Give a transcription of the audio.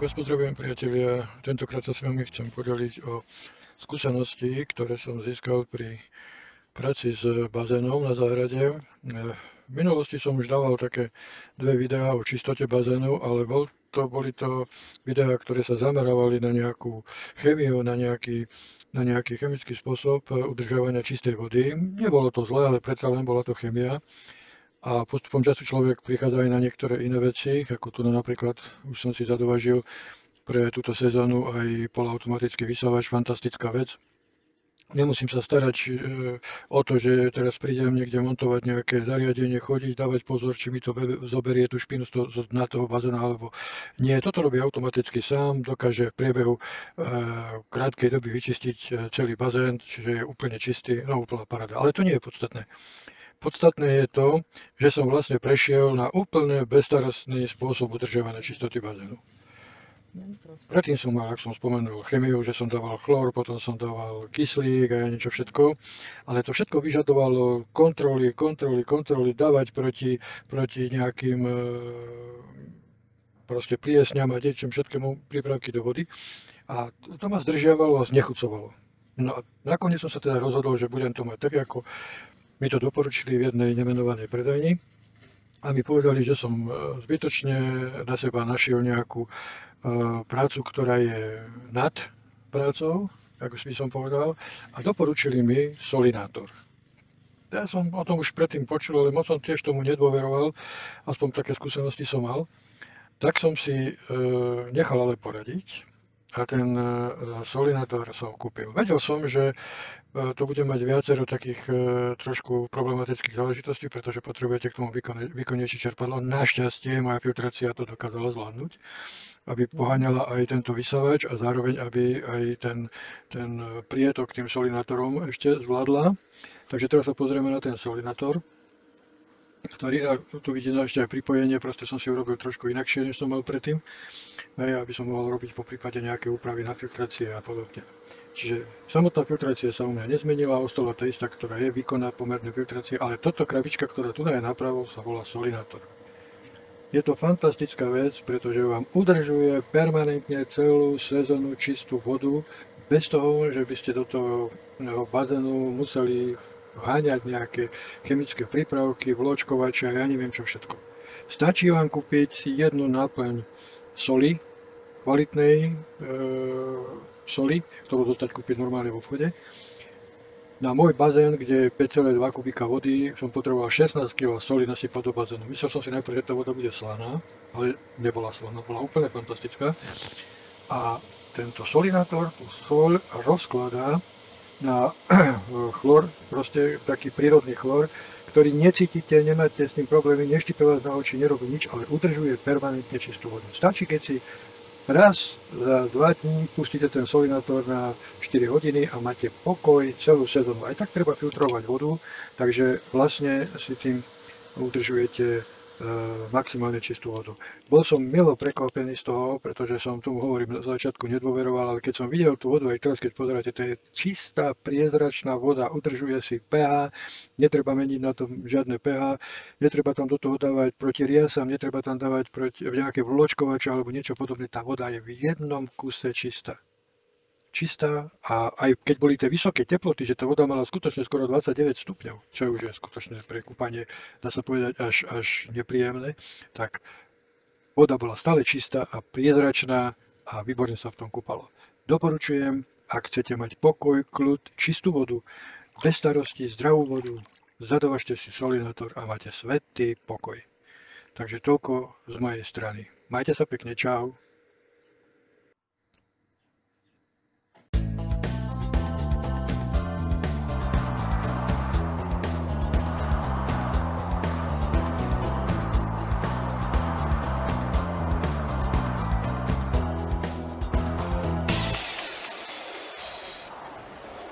Tak vás pozdravujem, priatelia. Tentokrát sa s vami chcem podeliť o skúsenosti, ktoré som získal pri práci s bazénom na záhrade. V minulosti som už dával také dve videá o čistote bazénu, ale boli to videá, ktoré sa zameravali na nejakú chémiu, na nejaký chemický spôsob udržovania čistej vody. Nebolo to zlé, ale predsa len bola to chémia. A postupom času človek prichádza aj na niektoré iné veci, ako tu napríklad už som si zadovažil pre túto sezónu aj polautomatický vysávač, fantastická vec. Nemusím sa starať o to, že teraz prídem niekde montovať nejaké zariadenie, chodiť, dávať pozor, či mi to zoberie tú špinu z dna toho bazéna, alebo nie. Toto robí automaticky sám, dokáže v priebehu krátkej doby vyčistiť celý bazén, čiže je úplne čistý, no úplná paráda. Ale to nie je podstatné. Podstatné je to, že som vlastne prešiel na úplne bezstarostný spôsob udržiavania čistoty bazénu. Predtým som mal, ak som spomenul, chemiu, že som dával chlór, potom som dával kyslík a niečo všetko, ale to všetko vyžadovalo kontroly, dávať proti nejakým proste pliesňam a niečím všetkému prípravky do vody. A to ma zdržiavalo a znechucovalo. No a nakoniec som sa teda rozhodol, že budem to mať tak, ako mi to doporučili v jednej nemenovanej predajni a mi povedali, že som zbytočne na seba našiel nejakú prácu, ktorá je nad prácou, ako by som povedal, a doporučili mi solinátor. Ja som o tom už predtým počul, ale moc som tiež tomu nedôveroval, aspoň také skúsenosti som mal. Tak som si nechal ale poradiť a ten solinátor som kúpil. Vedel som, že to bude mať viacero takých trošku problematických záležitostí, pretože potrebujete k tomu výkonnejšie čerpadlo. Našťastie moja filtrácia to dokázala zvládnuť, aby poháňala aj tento vysávač a zároveň aby aj ten prietok tým solinátorom ešte zvládla. Takže teraz sa pozrieme na ten solinátor, ktorý, tu vidíte ešte aj pripojenie, proste som si urobil trošku inakšie, než som mal predtým, aby som mohol robiť po prípade nejaké úpravy na filtrácie a podobne. Čiže samotná filtrácia sa u mňa nezmenila, ostala tá istá, ktorá je výkonná pomerne filtrácie, ale toto krabička, ktorá tu je napravo, sa volá solinátor. Je to fantastická vec, pretože vám udržuje permanentne celú sezónu čistú vodu, bez toho, že by ste do toho bazénu museli vháňať nejaké chemické prípravky, vločkovače a ja neviem čo všetko. Stačí vám kúpiť si jednu náplň soli, kvalitnej soli, ktorú dostať kúpiť normálne v obchode. Na môj bazén, kde je 5,2 kubíka vody, som potreboval 16 kg soli nasypať do bazénu. Myslel som si najprv, že tá voda bude slaná, ale nebola slaná, bola úplne fantastická. A tento solinátor tú soľ rozkladá na chlor, proste taký prírodný chlor, ktorý necítite, nemáte s tým problémy, neštipe vás na oči, nerobí nič, ale udržuje permanentne čistú vodu. Stačí, keď si raz za 2 dní pustíte ten solinátor na 4 hodiny a máte pokoj celú sezónu. Aj tak treba filtrovať vodu, takže vlastne si tým udržujete maximálne čistú vodu. Bol som milo prekvapený z toho, pretože som tomu hovorím na začiatku nedôveroval, ale keď som videl tú vodu, aj teraz keď pozeráte, to je čistá, priezračná voda, udržuje si pH, netreba meniť na tom žiadne pH, netreba tam do toho dávať proti riasam, netreba tam dávať nejaké vločkovače alebo niečo podobné, tá voda je v jednom kuse čistá. Čistá a aj keď boli tie vysoké teploty, že tá voda mala skutočne skoro 29 stupňov, čo už je skutočne pre kúpanie, dá sa povedať, až nepríjemné, tak voda bola stále čistá a priezračná a výborne sa v tom kúpalo. Doporučujem, ak chcete mať pokoj, kľud, čistú vodu, bez starosti, zdravú vodu, zadovažte si solinátor a máte svätý pokoj. Takže toľko z mojej strany. Majte sa pekne, čau.